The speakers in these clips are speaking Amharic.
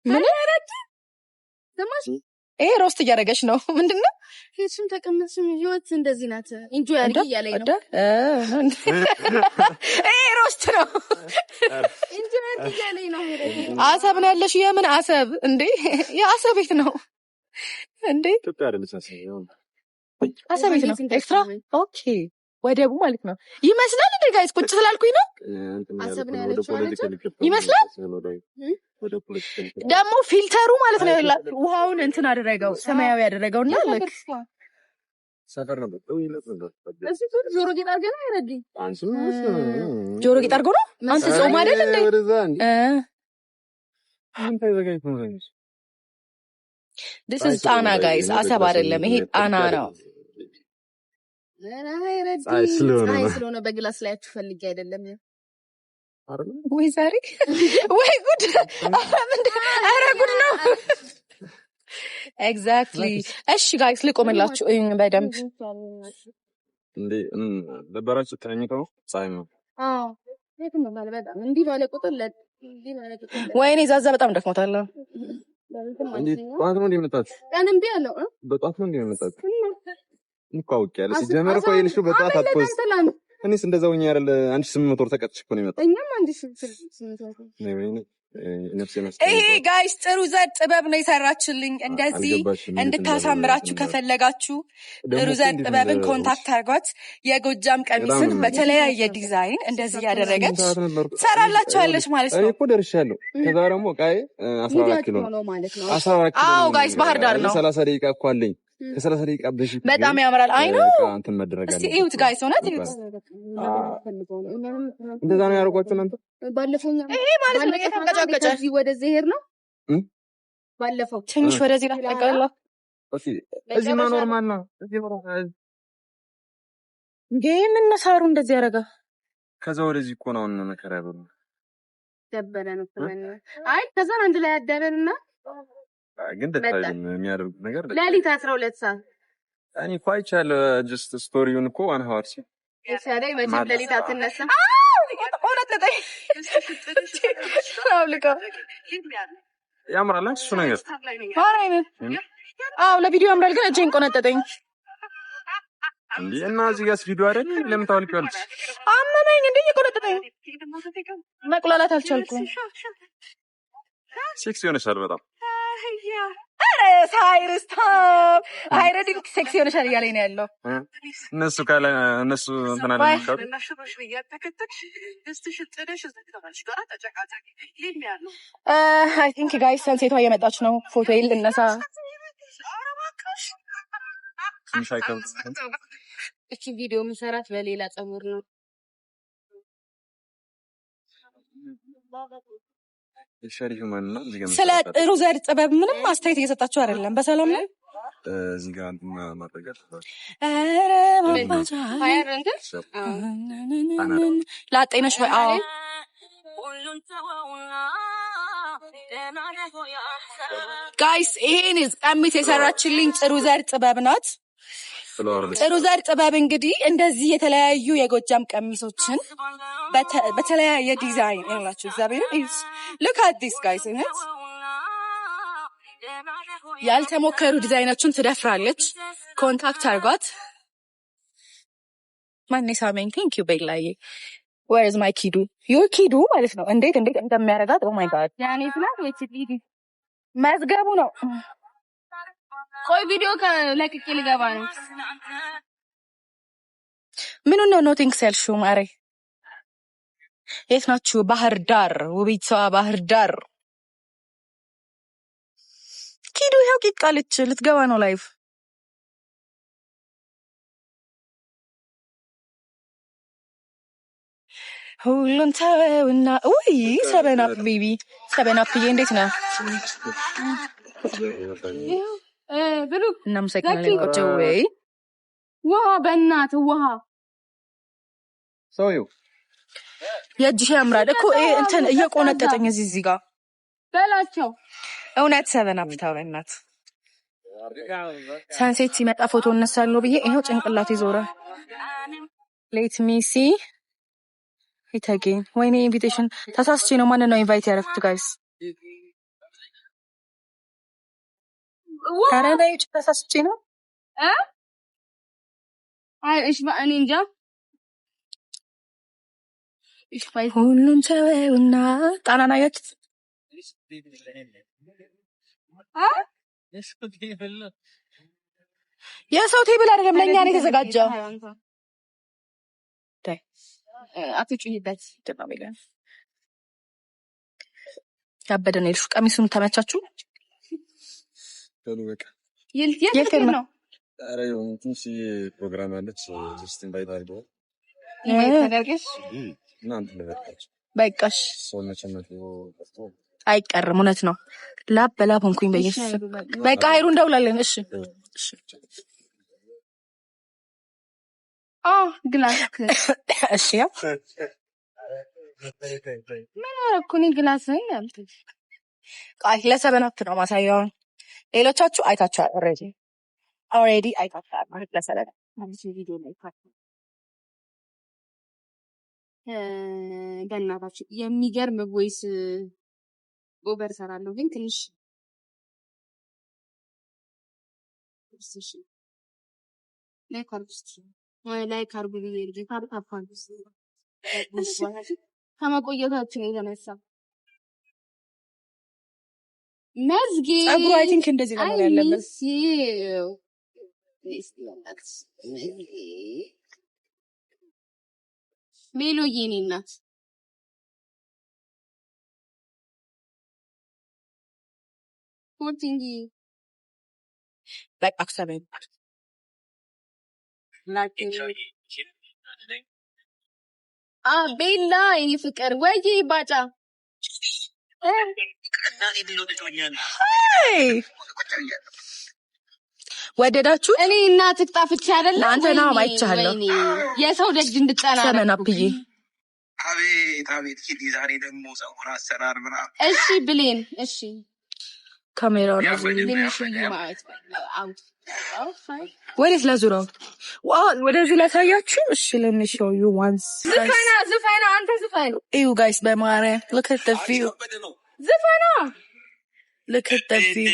ምን ደማሽ ሮስት እያደረገች ነው ምንድነው? እሱም ተቀመጥሽም ህይወት እንደዚህ ናት። ኢንጆይ አድርጊ እያለኝ ነው። ሮስት ነው። ኢንጆይ አድርጊ እያለኝ ነው። አሰብ ነው ያለሽ? የምን አሰብ እንዴ? የአሰብ ቤት ነው እንዴ? ኢትዮጵያ አይደለች አሰብ ቤት ነው። ኤክስትራ ኦኬ። ወደቡ ማለት ነው ይመስላል። እንዴ ጋይስ ቁጭ ስላልኩኝ ነው። አሰብ ነው ያለችው ይመስላል። ደግሞ ፊልተሩ ማለት ነው ውሃውን እንትን አደረገው ሰማያዊ ያደረገውና ልክ ሰፈር ነው። እዚህ ጆሮ ጌጥ አድርገህ ነው አይረዲ? ጆሮ ጌጥ አድርጎ ነው። አንተ ጾም አይደል እንዴ? this is ጣና ጋይስ፣ አሰብ አይደለም ይሄ ጣና ነው። አይ ስለሆነ በግላስ ላይ አትፈልጊ አይደለም ወይ ዛሬ ወይ ጉድ! ኧረ ጉድ ነው ኤግዛክትሊ። እሺ ጋይስ ልቆምላችሁ በደንብ እንዴ ለበራችሁ ተኝተው ፀሐይ ነው። አዎ የትም ማለት በጣም እንዲህ ባለ ቁጥር ወይኔ ዛዛ በጣም ደክሞታል። እንዴ ጧት ነው እንደመጣችሁ? ቀንም ቢያለው በጧት ነው እንደመጣችሁ እንኳውቅ ያለ ሲጀመር እኮ ይልሽ በጧት አጥቆስ እኔስ እንደዛው ኛ አይደል 1800 ብር ተቀጥሽ እኮ ነው የመጣው። እኛም 1800 ይሄ ጋይስ ጥሩ ዘር ጥበብ ነው የሰራችልኝ። እንደዚህ እንድታሳምራችሁ ከፈለጋችሁ ጥሩ ዘር ጥበብን ኮንታክት አድርጓት። የጎጃም ቀሚስን በተለያየ ዲዛይን እንደዚህ ያደረገች ሰራላችኋለች ማለት ነው። እኮ ደርሻለሁ። ከዛ ደግሞ ቃይ 14 ኪሎ ነው ማለት ነው። 14 ኪሎ አዎ ጋይስ ባህር ዳር ነው። 30 ደቂቃ እኮ አለኝ። ከ30 ደቂቃ በፊት በጣም ያምራል። አይ ነው እንትን መደረግ አለ። እስቲ እዩት ጋይስ ሆነት እዩት። እንደዛ ነው ያደርጓችሁ እናንተ። ባለፈውኛ ይሄ ማለት ነው የተንቀጫቀጨ እዚህ ወደዚህ ሄር ነው። ባለፈው ትንሽ ወደዚህ ላቀቀላ። ኦኬ እዚህ ኖርማል ነው። እዚህ ኖርማል ግን እነሳሩ እንደዚህ ያደርጋ። ከዛ ወደዚህ እኮ ነው እና መከራ ያበሩ ደበረን እኮ ነው። አይ ከዛ አንድ ላይ ያደረንና ግን ደታይም የሚያደርጉት ነገር ለሊት 12 ሰዓት እኔ ኳይቻለ ጀስት ስቶሪውን እኮ ዋን ሃወር ሲ እሻለይ መቼም ለሊት አትነሳ። ቆነጠጠኝ አውልቃ ያምራል እሱ ነገር አራይነ አው ለቪዲዮ ያምራል ግን እጄን ቆነጠጠኝ እንዴ። እና እዚህ ጋር ቪዲዮ አይደል ለምን ታውልቂያለሽ? አመመኝ እንዴ ቆነጠጠኝ። መቁላላት አልቻልኩም። ሴክሲ ሆነሻል በጣም። አረ ሳይርስታ አይረዲ ሴክሲ ሆነሻል እያለኝ ነው ያለው። እነሱ ካለ እነሱ እንትና ለምንካው አይ ቲንክ ጋይስ ሰንሴቷ እየመጣች ነው። ፎቶ ልነሳ። እቺ ቪዲዮ ምሰራት በሌላ ጸጉር ነው። ስለ ጥሩ ዘር ጥበብ ምንም አስተያየት እየሰጣችሁ አይደለም። በሰላም ነው እዚህ ጋር ማጠቀጥ አረ ባባታ ላጤነሽ ወይ? አዎ ጋይስ ይሄን ቀሚስ የሰራችልኝ ጥሩ ዘር ጥበብ ናት። ጥሩ ዘር ጥበብ እንግዲህ እንደዚህ የተለያዩ የጎጃም ቀሚሶችን በተለያየ ዲዛይን ያላችሁ እግዚአብሔር is look at this guys in it ያልተሞከሩ ዲዛይኖችን ትደፍራለች። ኮንታክት አድርጓት። ማን ሳመኝ thank you በላይ where is my kidu your kidu ማለት ነው። እንዴት እንደሚያረጋት oh my god ያኔ ስላት ወይ ቺዲ ማዝገቡ ነው። ቆይ ቪዲዮ ከለቅቄ ልገባ ነው። ምን ነው ኖቲንግ ሴልሹ ማሬ የት ናችሁ? ባህር ዳር ውቢቷ ባህር ዳር ኪዱ ያው ቂቃለች ልትገባ ነው ላይቭ። ሁሉን ተወውና ውይ ሰበናፕ ቤቢ ሰበናፕ እንዴት ነው? ብሉ እናመሰግናለን። ቆጮ ወይ ውሃ በእናትህ ውሃ ሰውዬው የእጅሽ ያምራል እኮ እንትን እየቆነጠጠኝ እዚህ ጋር በላቸው። እውነት ሰበናፕ ታውራናት ሳንሴት ሲመጣ ፎቶ እነሳለሁ ብዬ ይሄው ጭንቅላት ይዞራ። ሌት ሚ ሲ ኢት አጌን ወይኔ ኢንቪቴሽን ተሳስቼ ነው። ማን ነው ኢንቫይት ያደረኩት ጋይስ? ካራናይ ተሳስቼ ነው አይ እሺ እኔ እንጃ ሁሉን ተወውና ጣናን አያችሁት? የሰው ቴብል አይደለም ለኛ ነው የተዘጋጀው። አትጩሂበት ያበደ ነው ልጅ። ቀሚሱን ተመቻችሁ? በቃ የት ነው? ኧረ ትንሽ ፕሮግራም አለች ጀስት ኢንቫይት አድርገው ተደርገሽ እናንተ ለበቃች በቃሽ ሰውነችነት አይቀርም። እውነት ነው። ላብ በላብ ሆንኩኝ በኢየሱስ። በቃ ሀይሩ እንደውላለን። እሺ ግላስ እሺ ያው ምን አደረኩኝ? ግላስ ነኝ አልኩኝ። ቃል ለሰበናት ነው ማሳያው። ሌሎቻችሁ አይታችኋል ኦሬዲ አይታችኋል ማለት ለሰበና ቪዲዮ ላይ በእናታችሁ የሚገርም ቮይስ ኦቨር ሰራለሁ ግን ትንሽ ላይክ አርጉ ብዬ ልጅ ታጣፋን ከመቆየታችን የተነሳ መዝጌ ጸጉሩ አይ ቲንክ እንደዚህ ነው ያለበት። ሜሎዬ የኔ እናት ፎርቲንጊ በቃ አክሰበኝ ቤላ የኔ ፍቅር ወይ ባጫ ወደዳችሁ? እኔ እናትህ ጣፍቼ አይደለም አንተ ነው አይቻለሁ። የሰው ደጅ እንድጠና ሰመናብዬ አቤት ኪዲ ዛሬ ደግሞ ጸጉር አሰራር ምናምን። እሺ ብሌን እሺ ካሜራው ወዴት ላዙረው? ወደዚህ ላሳያችሁ። እሺ ለምንሽው ዩ ዋንስ ዝፈና አንተ ዝፈን እዩ ጋይስ በማርያም look at the view ዝፈና look at the view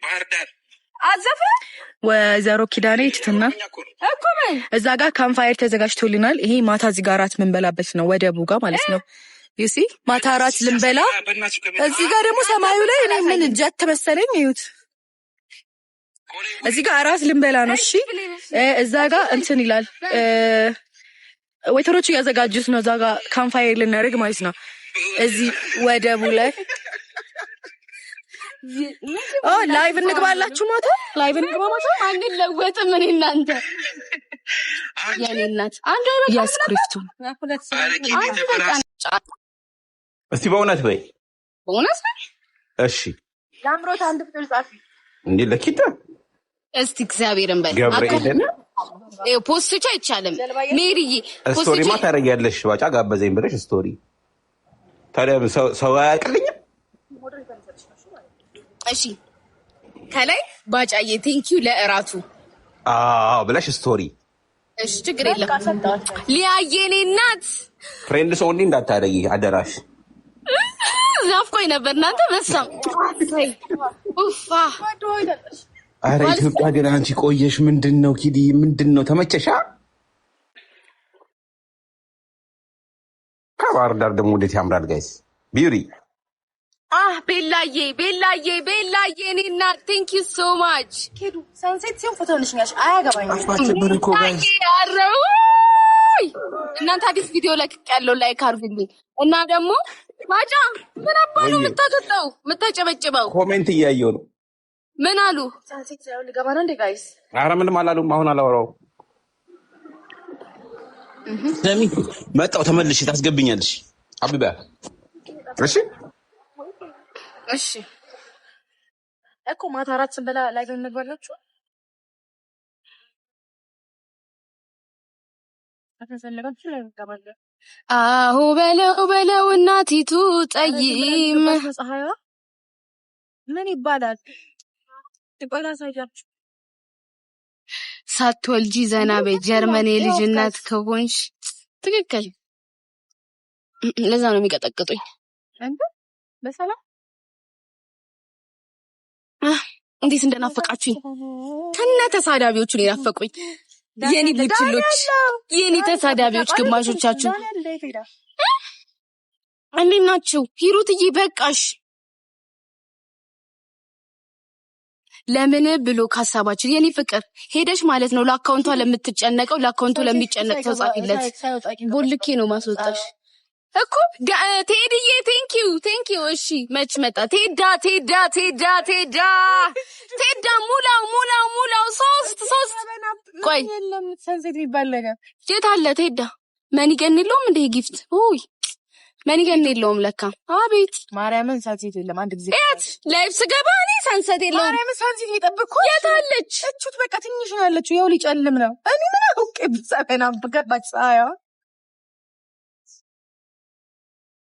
ባህር ዳር አዘፈ ወይዘሮ ኪዳኔ ትትና እኮ ምን እዛ ጋር ካምፋየር ተዘጋጅቶልናል። ይሄ ማታ እዚህ ጋር አራት ምንበላበት ነው፣ ወደ ቡጋ ማለት ነው። you see ማታ አራት ልንበላ። እዚህ ጋር ደግሞ ሰማዩ ላይ እኔ ምን ጀት ተመሰለኝ። እዩት፣ እዚህ ጋር አራት ልንበላ ነው። እሺ እዛ ጋር እንትን ይላል፣ ወይተሮች እያዘጋጁት ነው። እዛ ጋር ካምፋየር ልናደርግ ማለት ነው። እዚህ ወደቡ ላይ ላይቭ እንግባላችሁ። ማታ ላይቭ እንግባ። ማታ አንለወጥም እኔ እናንተ የኔ እናት አንዱ ያስክሪፕቱ እስቲ በእውነት በይ በእውነት እሺ። ለአምሮት አንድ ፍቅር ጻፊ እንዴ ለኪታ እስቲ እግዚአብሔርን በል ገብርኤልን ፖስቶች አይቻልም። ሜሪዬ ስቶሪ ማ ታደርጊያለሽ? ባጫ ጋበዘኝ ብለሽ ስቶሪ ታዲያ ሰው አያውቅልኝም። እሺ ከላይ ባጫዬ ቴንኪው ለእራቱ ብለሽ ስቶሪ። እሺ ችግር የለም። ሊያዬ እኔ እናት ፍሬንድ ሰው እንዲህ እንዳታደርጊ አደራሽ። ናፍቆኝ ነበር እናንተ በሳም ኡፋ አረ ኢትዮጵያ ግን አንቺ ቆየሽ። ምንድነው ኪዲ ምንድነው ተመቸሻ? ከባህር ዳር ደግሞ እንዴት ያምራል ጋይስ ቢዩሪ ቤላዬ እኔ እናት ቴንክ ዩ ሶ ማች። ኬዱ ሳንሴት ሲሆን ፎቶ ልሽኛሽ አያገባኝም። እናንተ አዲስ ቪዲዮ ለቅቄያለሁ፣ ላይክ አድርጉልኝ እና ደግሞ ማጫ ምን አባሉ የምታጠጣው የምታጨበጭበው? ኮሜንት እያየሁ ነው። ምን አሉ? ሳንሴት ሳይሆን ልገባ ነው እንዴ ጋይስ? ኧረ ምንም አላሉም። አሁን አላወራው ሰሚ መጣው ተመልሽ ታስገብኛለሽ አብባ። እሺ እሺ እኮ ማታ አራት ስንበላ ላይ እንግባላችሁ። አተሰለጋችሁ ላይ እንገባለን። አሁ በለው እናቲቱ ጠይም ፀሐይዋ ምን ይባላል? ጥቆላ ሳይጃችሁ ሳትወልጂ ዘና በጀርመን የልጅነት ከሆንሽ ትክክል። ለዛ ነው የሚቀጠቅጡኝ። እንዴ በሰላም እንዴት እንደናፈቃችሁኝ ከነ ተሳዳቢዎቹ ነው ያፈቁኝ። የኔ ቡችሎች የኔ ተሳዳቢዎች ግማሾቻችሁ እንዴት ናችሁ? ሂሩትዬ በቃሽ። ለምን ብሎ ካሳባችሁ የኔ ፍቅር ሄደሽ ማለት ነው ለአካውንቷ ለምትጨነቀው ለአካውንቱ ለሚጨነቅ ሰው ጻፊለት። ቦልኬ ነው ማስወጣሽ እኮ ቴዲዬ ቴንኪዩ እሺ መች መጣ ቴዳ ሙላው ሶስት ቆይ የለም ሰንሴት የሚባል ነገር የት አለ ቴዳ መኒገን የለውም እንደ ጊፍት ኦይ መኒገን የለውም ለካ አቤት ማርያምን ሰንሴት የለም አንድ ጊዜ እት ላይፍ ስገባ እኔ ሰንሴት የለውም ማርያምን ሰንሴት እየጠበቅኩ የት አለች እቹት በቃ ትንሽ ነው ያለችው ያው ሊጨልም ነው እኔ ምን አውቄ ብዛበና በገባች ሳያ